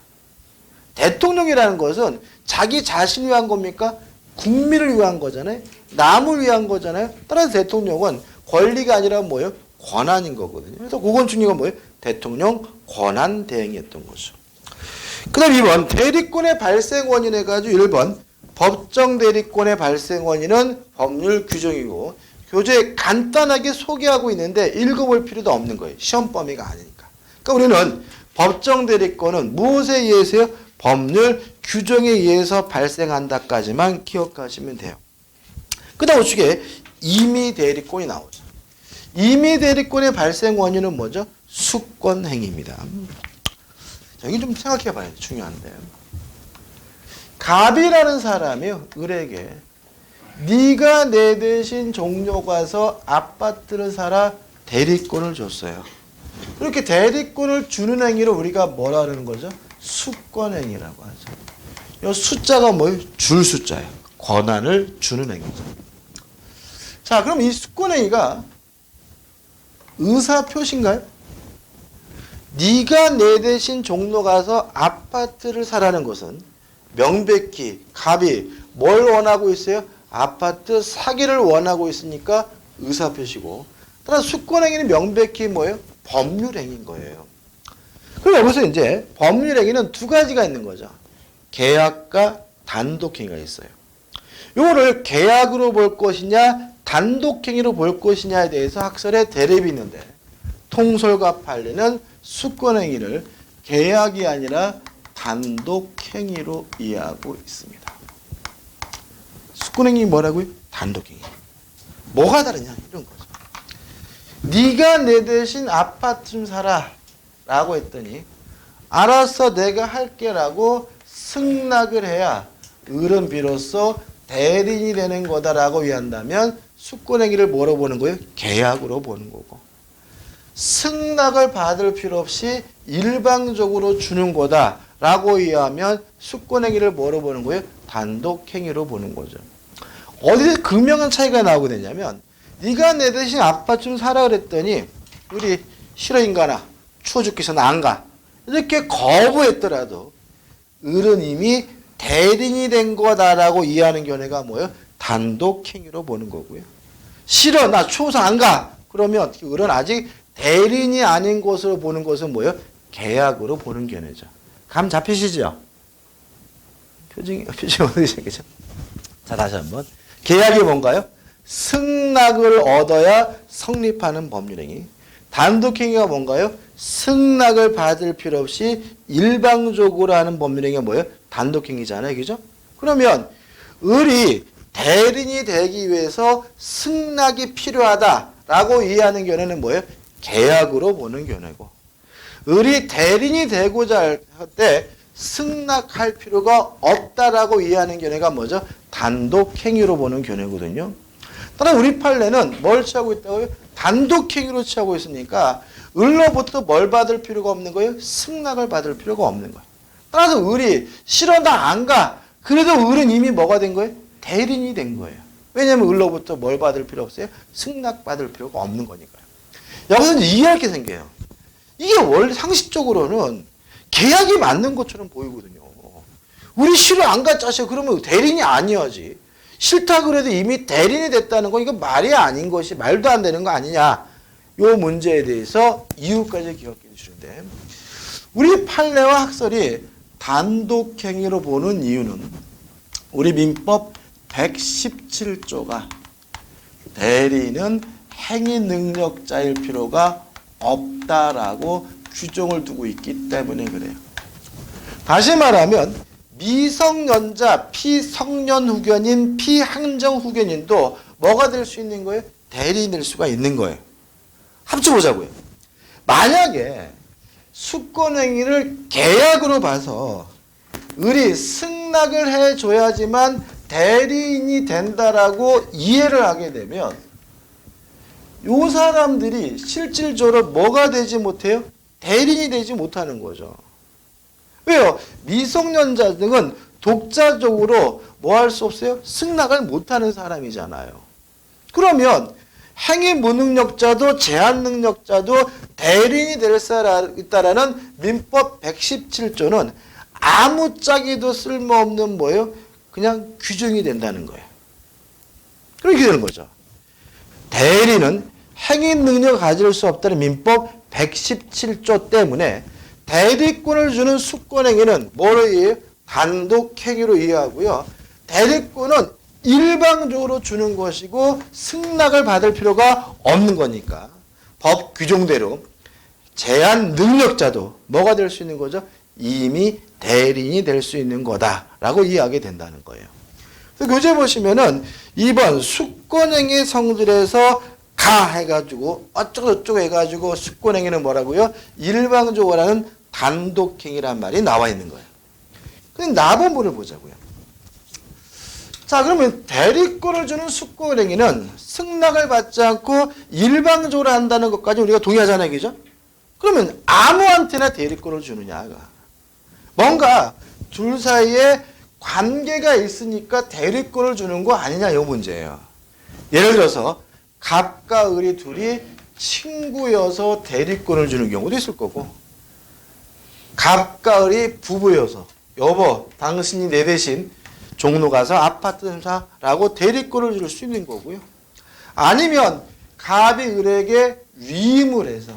대통령이라는 것은 자기 자신을 위한 겁니까? 국민을 위한 거잖아요. 남을 위한 거잖아요. 따라서 대통령은 권리가 아니라 뭐예요? 권한인 거거든요. 그래서 고건충리가 뭐예요? 대통령 권한 대행이었던 거죠. 그 다음 2번 대리권의 발생 원인 해가지고 1번 법정 대리권의 발생 원인은 법률 규정이고 교재에 간단하게 소개하고 있는데 읽어볼 필요도 없는 거예요. 시험 범위가 아니니까. 그러니까 우리는 법정 대리권은 무엇에 의해서요? 법률 규정에 의해서 발생한다까지만 기억하시면 돼요. 그 다음 우측에 임의 대리권이 나오죠. 임의 대리권의 발생 원인은 뭐죠? 수권행위입니다. 자, 여기 좀 생각해 봐야 돼. 중요한데. 갑이라는 사람이요, 을에게 네가 내 대신 종료 가서 아파트를 사라 대리권을 줬어요. 그렇게 대리권을 주는 행위를 우리가 뭐라 하는 거죠? 수권행위라고 하죠. 이 숫자가 뭐예요? 줄 숫자예요. 권한을 주는 행위죠. 자, 그럼 이 수권행위가 의사표시인가요? 네가 내 대신 종로 가서 아파트를 사라는 것은 명백히 갑이 뭘 원하고 있어요? 아파트 사기를 원하고 있으니까 의사표시고, 따라서 수권행위는 명백히 뭐예요? 법률행위인 거예요. 그럼 여기서 이제 법률행위는 두 가지가 있는 거죠. 계약과 단독행위가 있어요. 이거를 계약으로 볼 것이냐 단독행위로 볼 것이냐에 대해서 학설에 대립이 있는데 통솔과 판례는 수권행위를 계약이 아니라 단독행위로 이해하고 있습니다. 수권행위 뭐라고요? 단독행위. 뭐가 다르냐 이런 거죠. 네가 내 대신 아파트 좀 사라 라고 했더니 알았어 내가 할게 라고 승낙을 해야 을은 비로소 대리인이 되는 거다라고 이해한다면 수권행위를 뭐로 보는 거예요? 계약으로 보는 거고, 승낙을 받을 필요 없이 일방적으로 주는 거다라고 이해하면 수권행위를 뭐로 보는 거예요? 단독행위로 보는 거죠. 어디서 극명한 차이가 나오게 되냐면 네가 내 대신 아파트 좀 사라 그랬더니 우리 싫어 인간아 추워 죽겠어 나 안 가 이렇게 거부했더라도 을은 이미 대리인이 된 거다라고 이해하는 견해가 뭐예요? 단독행위로 보는 거고요. 싫어 나 추워서 안 가 그러면 어떻게 을은 아직 대리인이 아닌 것으로 보는 것은 뭐예요? 계약으로 보는 견해죠. 감 잡히시죠? 표정이 어떻게 생기죠? 자 다시 한번 계약이 뭔가요? 승낙을 얻어야 성립하는 법률행위. 단독행위가 뭔가요? 승낙을 받을 필요 없이 일방적으로 하는 법률행위가 뭐예요? 단독행위잖아요. 그죠? 그러면 을이 대리인이 되기 위해서 승낙이 필요하다라고 이해하는 견해는 뭐예요? 계약으로 보는 견해고, 을이 대리인이 되고자 할 때 승낙할 필요가 없다라고 이해하는 견해가 뭐죠? 단독행위로 보는 견해거든요. 따라 우리 판례는 뭘 취하고 있다고요? 단독행위로 취하고 있으니까 을로부터 뭘 받을 필요가 없는 거예요? 승낙을 받을 필요가 없는 거예요. 따라서 을이 싫어 나 안 가. 그래도 을은 이미 뭐가 된 거예요? 대리인이 된 거예요. 왜냐하면 을로부터 뭘 받을 필요 없어요? 승낙 받을 필요가 없는 거니까요. 여기서 이제 이해할 게 생겨요. 이게 원래 상식적으로는 계약이 맞는 것처럼 보이거든요. 우리 싫어 안 가 짜셔. 그러면 대리인이 아니어야지. 싫다 그래도 이미 대리인이 됐다는 건 이거 말이 아닌 것이 말도 안 되는 거 아니냐. 요 문제에 대해서 이유까지 기억해 주시는데 우리 판례와 학설이 단독행위로 보는 이유는 우리 민법 117조가 대리인은 행위 능력자일 필요가 없다라고 규정을 두고 있기 때문에 그래요. 다시 말하면 미성년자, 피성년 후견인, 피항정 후견인도 뭐가 될 수 있는 거예요? 대리인 될 수가 있는 거예요. 합쳐보자고요. 만약에 수권행위를 계약으로 봐서 을이 승낙을 해줘야지만 대리인이 된다라고 이해를 하게 되면 요 사람들이 실질적으로 뭐가 되지 못해요? 대리인이 되지 못하는 거죠. 왜요? 미성년자 등은 독자적으로 뭐 할 수 없어요? 승낙을 못하는 사람이잖아요. 그러면 행위 무능력자도 제한 능력자도 대리인이 될 사람 있다라는 민법 117조는 아무짝에도 쓸모없는 뭐예요? 그냥 규정이 된다는 거예요. 그렇게 되는 거죠. 대리인은 행위 능력을 가질 수 없다는 민법 117조 때문에 대리권을 주는 수권행위는 뭐로 이해해요? 단독행위로 이해하고요. 대리권은 일방적으로 주는 것이고 승낙을 받을 필요가 없는 거니까 법 규정대로 제한 능력자도 뭐가 될 수 있는 거죠? 이미 대리인이 될 수 있는 거다라고 이해하게 된다는 거예요. 그래서 교재 보시면은 2번 수권행위 성질에서 가 해가지고 어쩌고저쩌고 해가지고 수권행위는 뭐라고요? 일방적으로 하는 단독행위란 말이 나와 있는 거예요. 그럼 나본문을 보자고요. 자, 그러면 대리권을 주는 수권행위는 승낙을 받지 않고 일방적으로 한다는 것까지 우리가 동의하잖아요. 그죠? 그러면 아무한테나 대리권을 주느냐가. 뭔가 둘 사이에 관계가 있으니까 대리권을 주는 거 아니냐 이 문제예요. 예를 들어서 갑과 을이 둘이 친구여서 대리권을 주는 경우도 있을 거고 갑과 을이 부부여서 여보 당신이 내 대신 종로 가서 아파트 좀 사라고 대리권을 줄 수 있는 거고요. 아니면 갑이 을에게 위임을 해서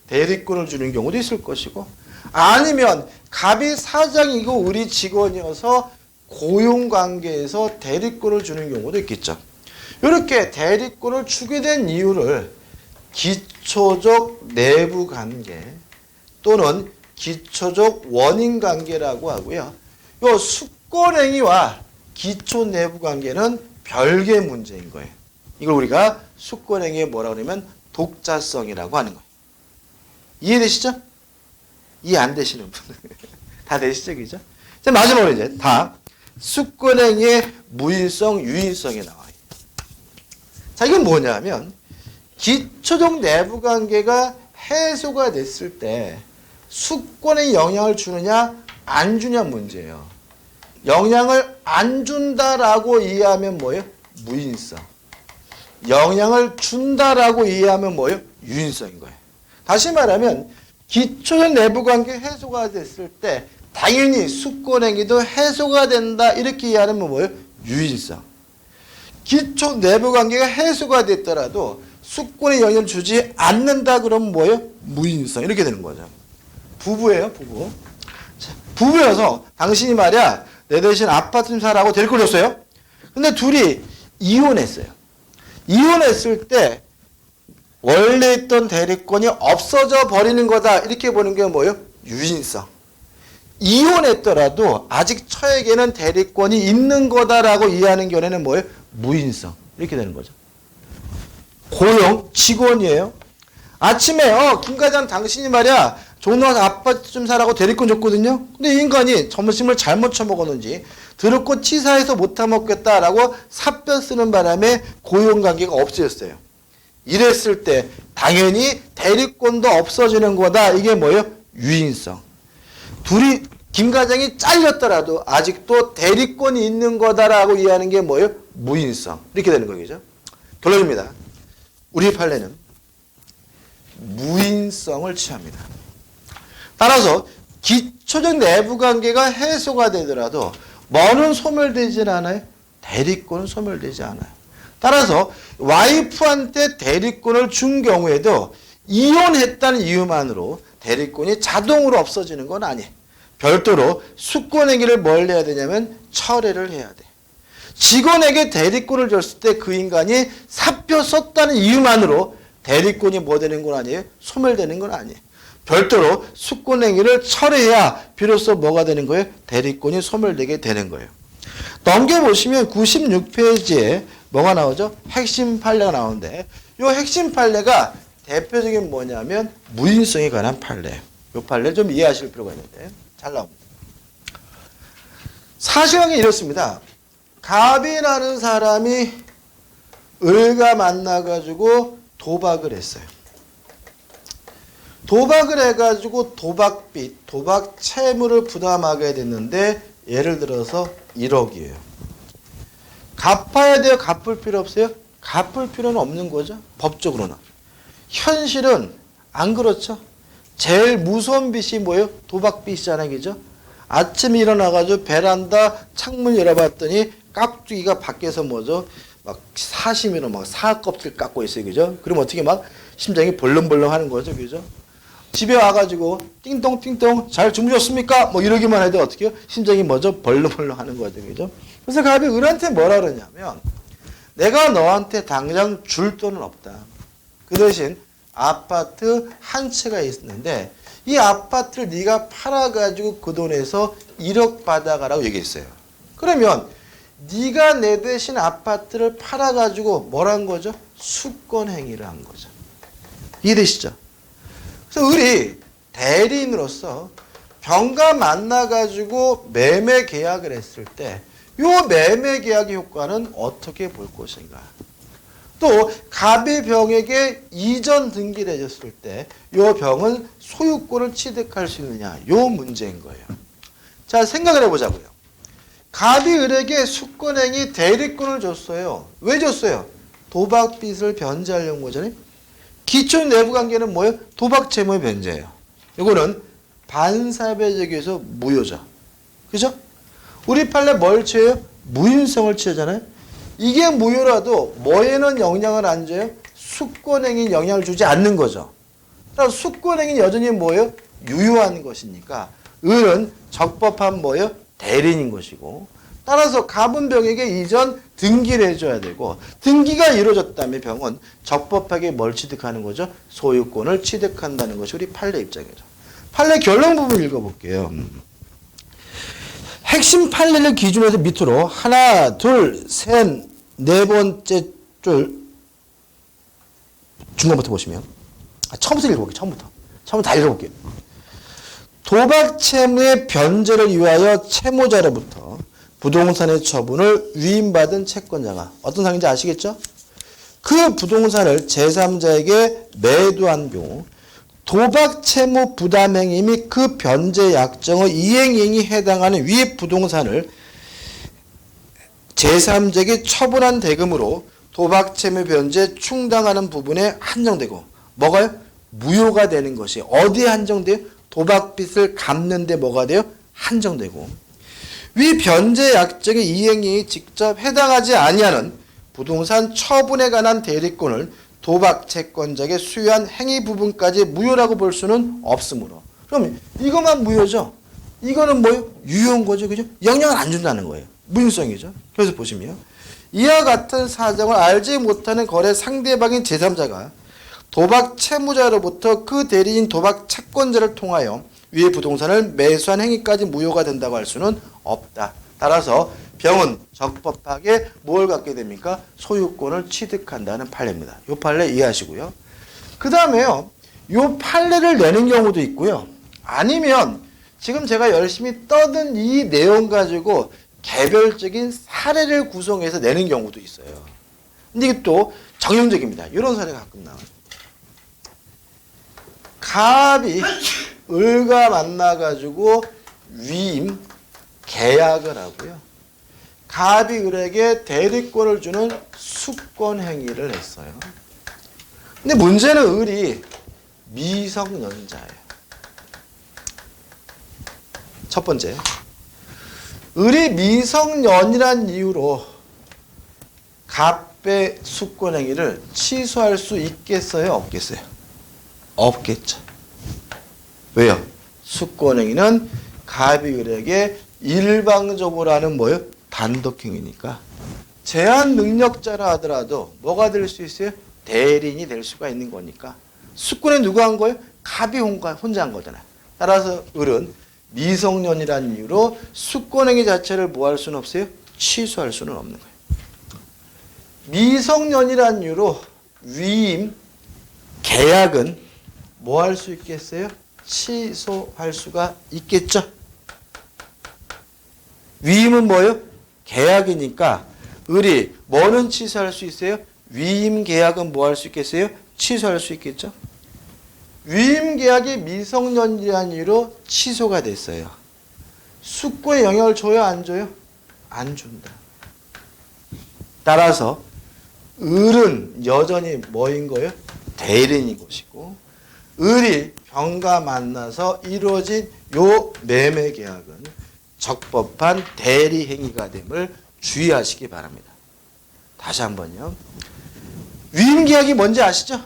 대리권을 주는 경우도 있을 것이고 아니면 갑이 사장이고 을이 직원이어서 고용관계에서 대리권을 주는 경우도 있겠죠. 이렇게 대리권을 주게 된 이유를 기초적 내부관계 또는 기초적 원인관계라고 하고요. 이 수권행위와 기초 내부관계는 별개의 문제인 거예요. 이걸 우리가 수권행위에 뭐라고 하냐면 독자성이라고 하는 거예요. 이해되시죠? 이해 안 되시는 분. 다 되시죠? 그죠? 자, 마지막으로 이제 다 수권행위의 무인성, 유인성이 나와요. 자, 이건 뭐냐면 기초적 내부관계가 해소가 됐을 때 수권에 영향을 주느냐 안 주냐 문제예요. 영향을 안 준다라고 이해하면 뭐예요? 무인성. 영향을 준다라고 이해하면 뭐예요? 유인성인 거예요. 다시 말하면 기초적 내부관계 해소가 됐을 때 당연히 수권행위도 해소가 된다 이렇게 이해하면 뭐예요? 유인성. 기초 내부관계가 해소가 됐더라도 수권에 영향을 주지 않는다 그러면 뭐예요? 무인성 이렇게 되는 거죠. 부부예요, 부부. 자, 부부여서 당신이 말이야 내 대신 아파트 좀 사라고 데리고 줬어요. 근데 둘이 이혼했어요. 이혼했을 때 원래 있던 대리권이 없어져 버리는 거다 이렇게 보는 게 뭐예요? 유인성. 이혼했더라도 아직 처에게는 대리권이 있는 거다라고 이해하는 견해는 뭐예요? 무인성. 이렇게 되는 거죠. 고용, 직원이에요. 아침에 김 과장 당신이 말이야 종로가 아파트 좀 사라고 대리권 줬거든요. 근데 이 인간이 점심을 잘못 처먹었는지 드럽고 치사해서 못 타먹겠다라고 사표 쓰는 바람에 고용관계가 없어졌어요. 이랬을 때 당연히 대리권도 없어지는 거다. 이게 뭐예요? 유인성. 둘이 김 과장이 잘렸더라도 아직도 대리권이 있는 거다라고 이해하는 게 뭐예요? 무인성. 이렇게 되는 거겠죠. 결론입니다. 우리 판례는 무인성을 취합니다. 따라서 기초적 내부관계가 해소가 되더라도 뭐는 소멸되지 않아요? 대리권은 소멸되지 않아요. 따라서 와이프한테 대리권을 준 경우에도 이혼했다는 이유만으로 대리권이 자동으로 없어지는 건 아니에요. 별도로 수권행위를 뭘 해야 되냐면 철회를 해야 돼. 직원에게 대리권을 줬을 때 그 인간이 사표 썼다는 이유만으로 대리권이 뭐 되는 건 아니에요? 소멸되는 건 아니에요. 별도로 수권행위를 철회해야 비로소 뭐가 되는 거예요? 대리권이 소멸되게 되는 거예요. 넘겨보시면 96페이지에 뭐가 나오죠? 핵심 판례가 나오는데 이 핵심 판례가 대표적인 뭐냐면 무인성에 관한 판례. 이 판례를 좀 이해하실 필요가 있는데 잘 나옵니다. 사실은 이렇습니다. 갑이라는 사람이 을과 만나가지고 도박을 했어요. 도박을 해가지고 도박빚, 도박 채무를 부담하게 됐는데 예를 들어서 1억이에요. 갚아야 돼요? 갚을 필요 없어요? 갚을 필요는 없는 거죠. 법적으로는. 현실은 안 그렇죠. 제일 무서운 빚이 뭐예요? 도박빚이잖아요. 그죠? 아침에 일어나가지고 베란다 창문 열어봤더니 깍두기가 밖에서 뭐죠? 막 사시미로 막 사껍질 깎고 있어요. 그죠? 그럼 어떻게 막 심장이 벌렁벌렁 하는 거죠. 그죠? 집에 와가지고 띵동띵동 잘 주무셨습니까? 뭐 이러기만 해도 어떻게 해요? 심장이 뭐죠? 벌렁벌렁 하는 거죠. 그죠? 그래서 갑이 을한테 뭐라 그러냐면 내가 너한테 당장 줄 돈은 없다. 그 대신 아파트 한 채가 있는데 이 아파트를 네가 팔아가지고 그 돈에서 1억 받아가라고 얘기했어요. 그러면 네가 내 대신 아파트를 팔아가지고 뭘 한 거죠? 수권행위를 한 거죠. 이해되시죠? 그래서 을이 대리인으로서 병과 만나가지고 매매 계약을 했을 때 이 매매 계약의 효과는 어떻게 볼 것인가? 또 갑이 병에게 이전 등기를 해줬을 때 이 병은 소유권을 취득할 수 있느냐? 이 문제인 거예요. 자, 생각을 해보자고요. 갑이 을에게 수권행위 대리권을 줬어요. 왜 줬어요? 도박빚을 변제하려는 거잖아요. 기초 내부관계는 뭐예요? 도박 채무의 변제예요. 이거는 반사회적에서 무효죠. 그죠? 우리 판례 뭘 취해요? 무인성을 취하잖아요. 이게 무효라도 뭐에는 영향을 안 줘요? 수권행위 영향을 주지 않는 거죠. 그럼 수권행위 여전히 뭐예요? 유효한 것이니까 을은 적법한 뭐예요? 대리인인 것이고 따라서 갑은 병에게 이전 등기를 해줘야 되고 등기가 이루어졌다면 병은 적법하게 뭘 취득하는 거죠? 소유권을 취득한다는 것이 우리 판례 입장이죠. 판례 결론 부분 읽어볼게요. 핵심 판례를 기준으로 밑으로 하나, 둘, 셋, 네 번째 줄 중간부터 보시면 처음부터 읽어볼게요. 처음부터 다 읽어볼게요. 도박 채무의 변제를 위하여 채무자로부터 부동산의 처분을 위임받은 채권자가 어떤 상황인지 아시겠죠? 그 부동산을 제3자에게 매도한 경우 도박 채무 부담 행위 및 그 변제 약정의 이행행위에 해당하는 위 부동산을 제3자에게 처분한 대금으로 도박 채무 변제 충당하는 부분에 한정되고 뭐가요? 무효가 되는 것이 어디에 한정돼요? 도박빚을 갚는 데 뭐가 돼요? 한정되고 위 변제 약정의 이행행위에 직접 해당하지 아니하는 부동산 처분에 관한 대리권을 도박 채권자에게 수여한 행위 부분까지 무효라고 볼 수는 없으므로 그럼 이것만 무효죠? 이거는 뭐예요? 유효한 거죠. 그죠? 영향을 안 준다는 거예요. 무인성이죠. 그래서 보시면 이와 같은 사정을 알지 못하는 거래 상대방인 제3자가 도박 채무자로부터 그 대리인 도박 채권자를 통하여 위의 부동산을 매수한 행위까지 무효가 된다고 할 수는 없다. 따라서 병은 적법하게 뭘 갖게 됩니까? 소유권을 취득한다는 판례입니다. 이 판례 이해하시고요. 그 다음에요. 요 판례를 내는 경우도 있고요. 아니면 지금 제가 열심히 떠든 이 내용 가지고 개별적인 사례를 구성해서 내는 경우도 있어요. 근데 이게 또 정형적입니다. 이런 사례가 가끔 나와요. 갑이 을과 만나가지고 위임 계약을 하고요. 갑이 을에게 대리권을 주는 수권 행위를 했어요. 근데 문제는 을이 미성년자예요. 첫 번째, 을이 미성년이란 이유로 갑의 수권 행위를 취소할 수 있겠어요? 없겠어요? 없겠죠. 왜요? 수권 행위는 갑이 을에게 일방적으로 하는 뭐예요? 단독 행위니까 제한 능력자라 하더라도 뭐가 될 수 있어요? 대리인이 될 수가 있는 거니까. 수권은 누가 한 거예요? 갑이 혼자 한 거잖아요. 따라서 을은 미성년이라는 이유로 수권행위 자체를 뭐 할 수는 없어요? 취소할 수는 없는 거예요. 미성년이라는 이유로 위임, 계약은 뭐 할 수 있겠어요? 취소할 수가 있겠죠. 위임은 뭐예요? 계약이니까 을이 뭐는 취소할 수 있어요? 위임 계약은 뭐 할 수 있겠어요? 취소할 수 있겠죠. 위임 계약이 미성년이라는 이유로 취소가 됐어요. 수권에 영향을 줘요? 안 줘요? 안 준다. 따라서 을은 여전히 뭐인 거예요? 대리인인 것이고 을이 병과 만나서 이루어진 요 매매 계약은 적법한 대리 행위가 됨을 주의하시기 바랍니다. 다시 한번요. 위임 계약이 뭔지 아시죠?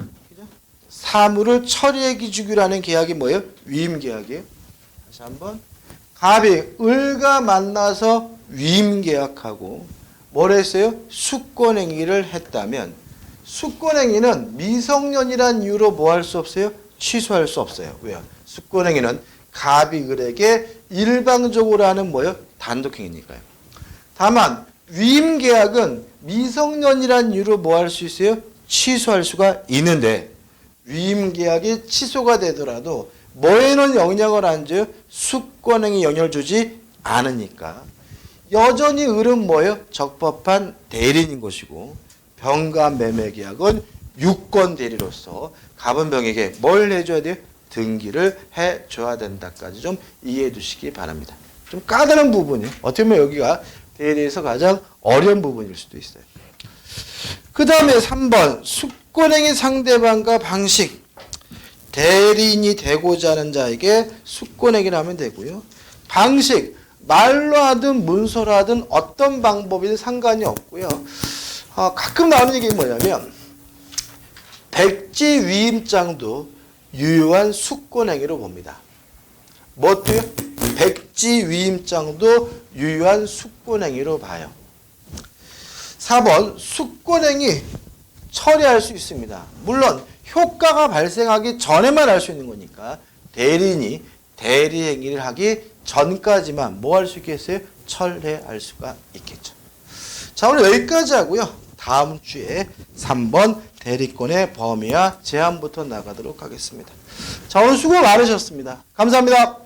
사물을 처리해 주기로 하는 계약이 뭐예요? 위임 계약이에요. 다시 한번. 갑이 을과 만나서 위임 계약하고 뭘 했어요? 수권 행위를 했다면 수권 행위는 미성년이란 이유로 뭐 할 수 없어요? 취소할 수 없어요. 왜요? 수권 행위는 갑이 을에게 일방적으로 하는 뭐예요? 단독 행위니까요. 다만 위임 계약은 미성년이란 이유로 뭐 할 수 있어요? 취소할 수가 있는데 위임 계약이 취소가 되더라도 뭐에는 영향을 안 줘요? 수권행위 영향을 주지 않으니까 여전히 을은 뭐예요? 적법한 대리인인 것이고 병과 매매 계약은 유권 대리로서 갑은 병에게 뭘 해줘야 돼요? 등기를 해줘야 된다까지 좀 이해해 두시기 바랍니다. 좀 까다로운 부분이에요. 어떻게 보면 여기가 대리에서 가장 어려운 부분일 수도 있어요. 그 다음에 3번 수권행위 상대방과 방식. 대리인이 되고자 하는 자에게 수권행위를 하면 되고요. 방식, 말로 하든 문서로 하든 어떤 방법이든 상관이 없고요. 가끔 나오는 얘기가 뭐냐면 백지 위임장도 유효한 수권행위로 봅니다. 뭐도요? 백지 위임장도 유효한 수권행위로 봐요. 4번 수권행위 처리할 수 있습니다. 물론 효과가 발생하기 전에만 할 수 있는 거니까 대리인이 대리 행위를 하기 전까지만 뭐 할 수 있겠어요? 철회할 수가 있겠죠. 자, 오늘 여기까지 하고요. 다음 주에 3번 대리권의 범위와 제한부터 나가도록 하겠습니다. 자, 오늘 수고 많으셨습니다. 감사합니다.